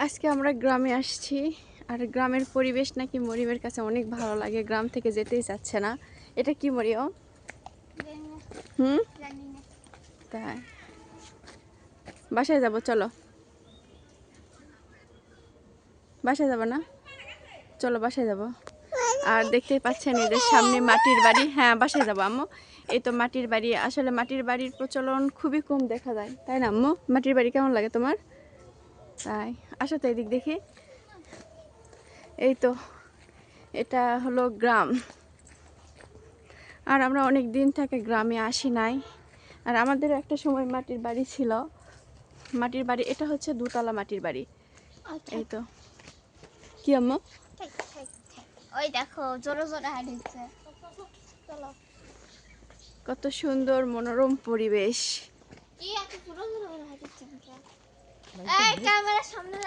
আজকে আমরা গ্রামে আসছি, আর গ্রামের পরিবেশ নাকি মরিমের কাছে অনেক ভালো লাগে, গ্রাম থেকে যেতেই চাচ্ছে না। এটা কি মরিয়ম? হুম, তাই বাসায় যাব, চলো বাসায় যাব না, চলো বাসায় যাব। আর দেখতেই পাচ্ছেন এদের সামনে মাটির বাড়ি। হ্যাঁ, বাসায় যাবো আম্মু। এই তো মাটির বাড়ি, আসলে মাটির বাড়ির প্রচলন খুবই কম দেখা যায়, তাই না আম্মু? মাটির বাড়ি কেমন লাগে তোমার? তাই আসো তো এদিক দেখি। এই তো এটা হলো গ্রাম, আর আমরা অনেক দিন থেকে গ্রামে আসি নাই। আর আমাদের একটা সময় মাটির বাড়ি ছিল, মাটির বাড়ি, এটা হচ্ছে দোতলা মাটির বাড়ি। এই তো কি আম্মু, ওই দেখো জোরে জোরে হাঁটছে। চলো। কত সুন্দর মনোরম পরিবেশ। এই এত জোরে জোরে হাঁটছে। এই ক্যামেরার সামনে